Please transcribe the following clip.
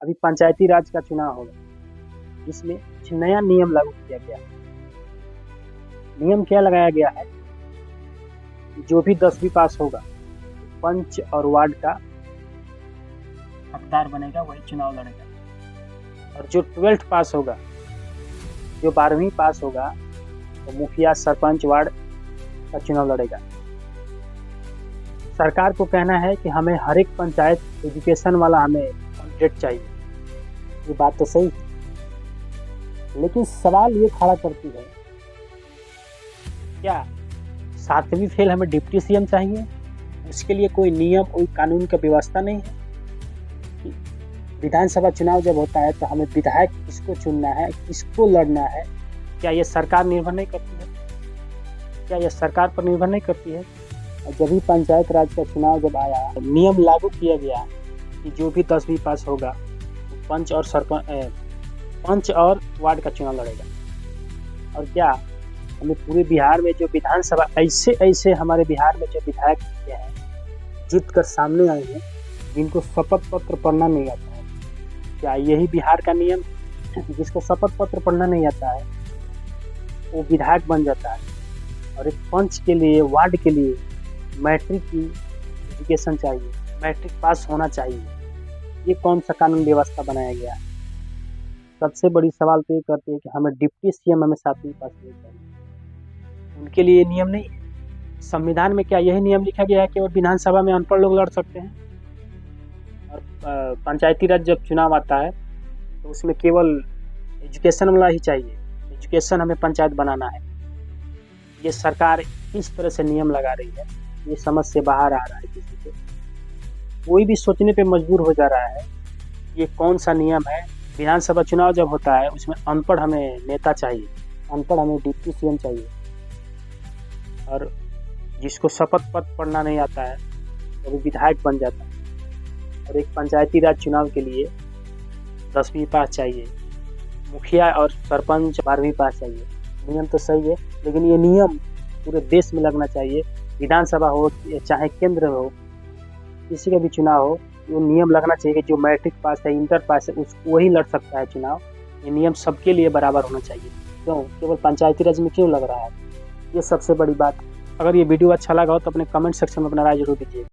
अभी पंचायती राज का चुनाव होगा, जिसमें कुछ नया नियम लागू किया गया। नियम क्या लगाया गया है, जो भी 10वीं पास होगा पंच और वार्ड का हकदार बनेगा, वही चुनाव लड़ेगा। और जो 12th पास होगा, जो 12वीं पास होगा, तो मुखिया, सरपंच, वार्ड का चुनाव लड़ेगा। सरकार को कहना है कि हमें हर एक पंचायत एजुकेशन वाला हमें कैंडिडेट चाहिए। ये बात तो सही है, लेकिन सवाल ये खड़ा करती है, क्या 7वीं फेल हमें डिप्टी सीएम चाहिए? उसके लिए कोई नियम, कोई कानून का व्यवस्था नहीं है कि विधानसभा चुनाव जब होता है तो हमें विधायक किसको चुनना है, किसको लड़ना है? क्या ये सरकार निर्भर नहीं करती है? क्या यह सरकार पर निर्भर नहीं करती है? और जब भी पंचायत राज का चुनाव जब आया, नियम लागू किया गया कि जो भी 10वीं पास होगा पंच और वार्ड का चुनाव लड़ेगा। और क्या हमें पूरे बिहार में जो विधानसभा ऐसे हमारे बिहार में जो विधायक हैं, जीत कर सामने आए हैं, जिनको शपथ पत्र पढ़ना नहीं आता है, क्या यही बिहार का नियम? जिसको शपथ पत्र पढ़ना नहीं आता है वो विधायक बन जाता है। और एक पंच के लिए, वार्ड के लिए मैट्रिक की एजुकेशन चाहिए, मैट्रिक पास होना चाहिए। ये कौन सा कानून व्यवस्था बनाया गया है? सबसे बड़ी सवाल तो ये करते हैं कि हमें डिप्टी सीएम हमें 7वीं पास नहीं चाहिए। उनके लिए नियम नहीं है। संविधान में क्या यही नियम लिखा गया है कि और विधानसभा में अनपढ़ लोग लड़ सकते हैं? और पंचायती राज जब चुनाव आता है तो उसमें केवल एजुकेशन वाला ही चाहिए, एजुकेशन हमें पंचायत बनाना है। ये सरकार किस तरह से नियम लगा रही है, ये समझ से बाहर आ रहा है। किसी को कोई भी सोचने पे मजबूर हो जा रहा है, ये कौन सा नियम है। विधानसभा चुनाव जब होता है उसमें अनपढ़ हमें नेता चाहिए, अनपढ़ हमें डिप्टी सीएम चाहिए। और जिसको शपथ पत्र पढ़ना नहीं आता है वो विधायक बन जाता है। और एक पंचायती राज चुनाव के लिए 10वीं पास चाहिए, मुखिया और सरपंच 12वीं पास चाहिए। नियम तो सही है, लेकिन ये नियम पूरे देश में लगना चाहिए। विधानसभा हो चाहे केंद्र हो, किसी का भी चुनाव हो, वो नियम लगना चाहिए कि जो मैट्रिक पास है, इंटर पास है, उसको वही लड़ सकता है चुनाव। ये नियम सबके लिए बराबर होना चाहिए। क्यों केवल पंचायती राज में क्यों लग रहा है? ये सबसे बड़ी बात। अगर ये वीडियो अच्छा लगा हो तो अपने कमेंट सेक्शन में अपना राय जरूर दीजिए।